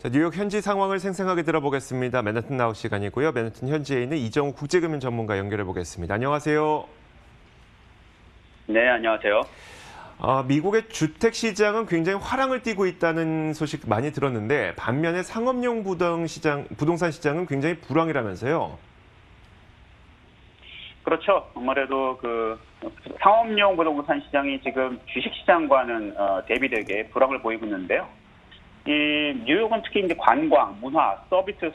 자, 뉴욕 현지 상황을 생생하게 들어보겠습니다. 맨해튼 나우 시간이고요. 맨해튼 현지에 있는 이정우 국제금융 전문가 연결해 보겠습니다. 안녕하세요. 네, 안녕하세요. 미국의 주택 시장은 굉장히 화랑을 띠고 있다는 소식 많이 들었는데 반면에 상업용 부동산 시장은 굉장히 불황이라면서요. 그렇죠. 아무래도 그 상업용 부동산 시장이 지금 주식 시장과는 대비되게 불황을 보이고 있는데요. 이 뉴욕은 특히 이제 관광, 문화, 서비스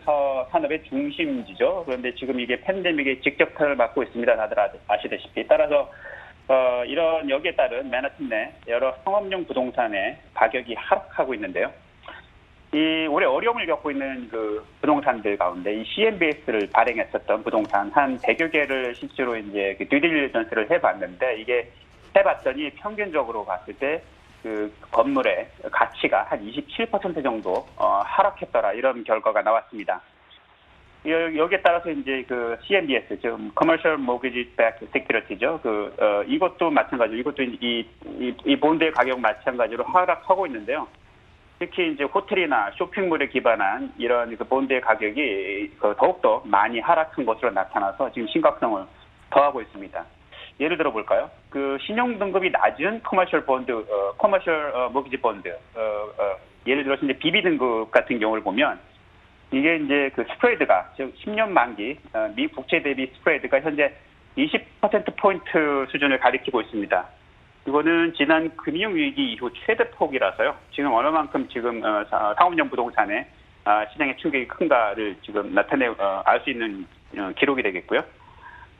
산업의 중심지죠. 그런데 지금 이게 팬데믹의 직접타를 받고 있습니다. 다들 아시다시피. 따라서 이런 여기에 따른 맨해튼 내 여러 상업용 부동산의 가격이 하락하고 있는데요. 이 올해 어려움을 겪고 있는 그 부동산들 가운데 이 CMBS를 발행했었던 부동산 한 100여 개를 실제로 이제 그 듀딜리전스를 해봤는데 이게 해봤더니 평균적으로 봤을 때 그 건물의 가치가 한 27% 정도 하락했더라 이런 결과가 나왔습니다. 여기에 따라서 이제 그 CMBS, 지금 Commercial Mortgage Backed Security죠. 이것도 마찬가지로 이것도 이 본드의 가격 마찬가지로 하락하고 있는데요. 특히 이제 호텔이나 쇼핑몰에 기반한 이런 그 본드의 가격이 더욱더 많이 하락한 것으로 나타나서 지금 심각성을 더하고 있습니다. 예를 들어 볼까요? 그 신용 등급이 낮은 커머셜 본드, 커머셜 모기지 본드, 예를 들어서 이제 BB 등급 같은 경우를 보면 이게 이제 그 스프레드가 즉 10년 만기 미 국채 대비 스프레드가 현재 20%포인트 수준을 가리키고 있습니다. 이거는 지난 금융위기 이후 최대 폭이라서요. 지금 어느 만큼 지금 상업용 부동산의 시장의 충격이 큰가를 지금 알 수 있는 기록이 되겠고요.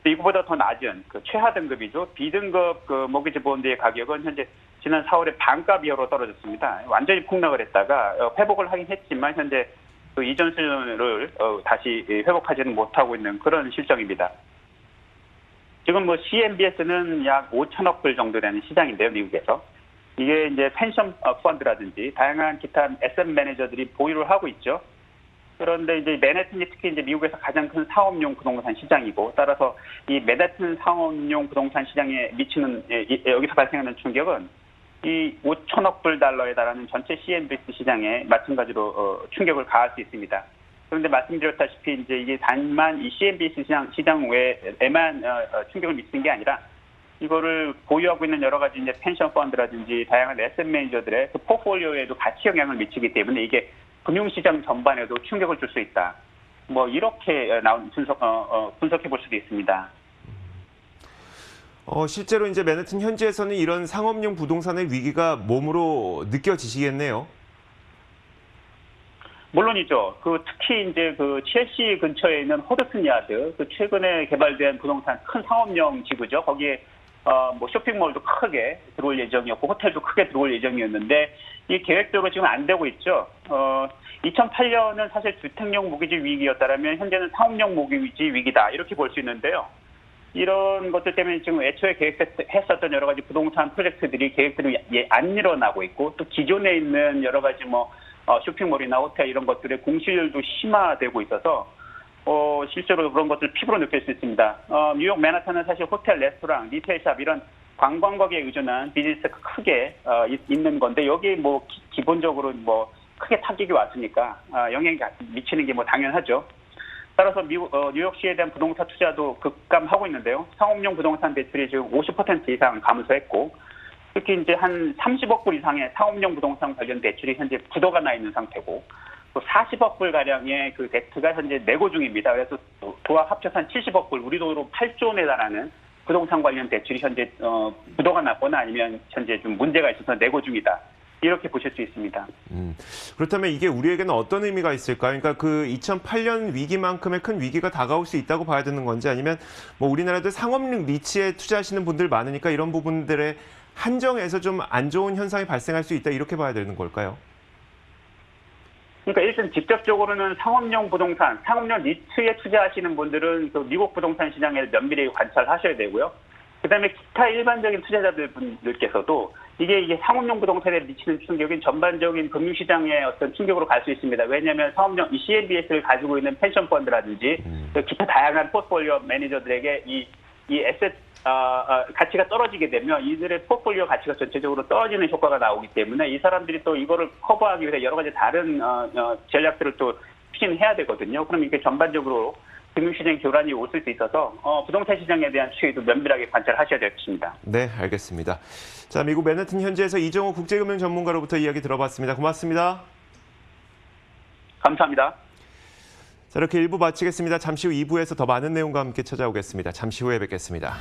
이거보다 더 낮은 그 최하 등급이죠. B등급 그 모기지 본드의 가격은 현재 지난 4월에 반값 이하로 떨어졌습니다. 완전히 폭락을 했다가 회복을 하긴 했지만 현재 그 이전 수준을 다시 회복하지는 못하고 있는 그런 실정입니다. 지금 뭐 CMBS는 약 5천억 불 정도 되는 시장인데요, 미국에서. 이게 이제 펜션 펀드라든지 다양한 기타 에셋 매니저들이 보유를 하고 있죠. 그런데 이제 맨해튼이 특히 이제 미국에서 가장 큰 상업용 부동산 시장이고 따라서 이 맨해튼 상업용 부동산 시장에 미치는 여기서 발생하는 충격은 이 5천억 불 달러에 달하는 전체 CMBS 시장에 마찬가지로 충격을 가할 수 있습니다. 그런데 말씀드렸다시피 이제 이게 단만 이 CMBS 시장 외에만 충격을 미치는 게 아니라 이거를 보유하고 있는 여러 가지 이제 펜션 펀드라든지 다양한 에셋 매니저들의 그 포트폴리오에도 같이 영향을 미치기 때문에 이게 금융시장 전반에도 충격을 줄 수 있다. 뭐 이렇게 분석해 볼 수도 있습니다. 실제로 이제 맨해튼 현지에서는 이런 상업용 부동산의 위기가 몸으로 느껴지시겠네요. 물론이죠. 특히 이제 그 첼시 근처에 있는 허드슨 야드, 그 최근에 개발된 부동산 큰 상업용 지구죠. 거기에 뭐 쇼핑몰도 크게 들어올 예정이었고 호텔도 크게 들어올 예정이었는데 이 계획대로 지금 안 되고 있죠. 2008년은 사실 주택용 모기지 위기였다라면 현재는 상업용 모기지 위기다 이렇게 볼 수 있는데요. 이런 것들 때문에 지금 애초에 계획했었던 여러 가지 부동산 프로젝트들이 계획대로 안 일어나고 있고 또 기존에 있는 여러 가지 뭐 쇼핑몰이나 호텔 이런 것들의 공실률도 심화되고 있어서 실제로 그런 것들 피부로 느낄 수 있습니다. 뉴욕 맨하탄은 사실 호텔, 레스토랑, 리테일샵 이런 관광객에 의존한 비즈니스가 크게 있는 건데 여기 뭐 기본적으로 뭐 크게 타격이 왔으니까 영향이 미치는 게 뭐 당연하죠. 따라서 뉴욕시에 대한 부동산 투자도 급감하고 있는데요. 상업용 부동산 대출이 지금 50% 이상 감소했고 특히 이제 한 30억 불 이상의 상업용 부동산 관련 대출이 현재 부도가 나 있는 상태고 또 40억 불 가량의 그 덱트가 현재 내고 중입니다. 그래서 도와 합쳐서 한 70억 불, 우리 돈으로 8조 원에 달하는 부동산 관련 대출이 현재 부도가 났거나 아니면 현재 좀 문제가 있어서 내고 중이다. 이렇게 보실 수 있습니다. 그렇다면 이게 우리에게는 어떤 의미가 있을까요? 그러니까 그 2008년 위기만큼의 큰 위기가 다가올 수 있다고 봐야 되는 건지 아니면 뭐 우리나라도 상업용 리츠에 투자하시는 분들 많으니까 이런 부분들의 한정에서 좀 안 좋은 현상이 발생할 수 있다 이렇게 봐야 되는 걸까요? 그러니까 일단 직접적으로는 상업용 부동산, 상업용 리츠에 투자하시는 분들은 그 미국 부동산 시장을 면밀히 관찰하셔야 되고요. 그다음에 기타 일반적인 투자자들 분들께서도 이게 상업용 부동산에 미치는 충격이 전반적인 금융시장의 어떤 충격으로 갈 수 있습니다. 왜냐하면 상업용 이 CMBS를 가지고 있는 펜션 펀드라든지 기타 다양한 포트폴리오 매니저들에게 이 에셋 가치가 떨어지게 되면 이들의 포트폴리오 가치가 전체적으로 떨어지는 효과가 나오기 때문에 이 사람들이 또 이거를 커버하기 위해서 여러 가지 다른 전략들을 또 추진해야 되거든요. 그럼 이게 전반적으로 금융시장 교란이 올 수 있어서 부동산 시장에 대한 추이도 면밀하게 관찰하셔야 되겠습니다. 네, 알겠습니다. 자, 미국 맨해튼 현지에서 이정호 국제금융 전문가로부터 이야기 들어봤습니다. 고맙습니다. 감사합니다. 자, 이렇게 1부 마치겠습니다. 잠시 후 2부에서 더 많은 내용과 함께 찾아오겠습니다. 잠시 후에 뵙겠습니다.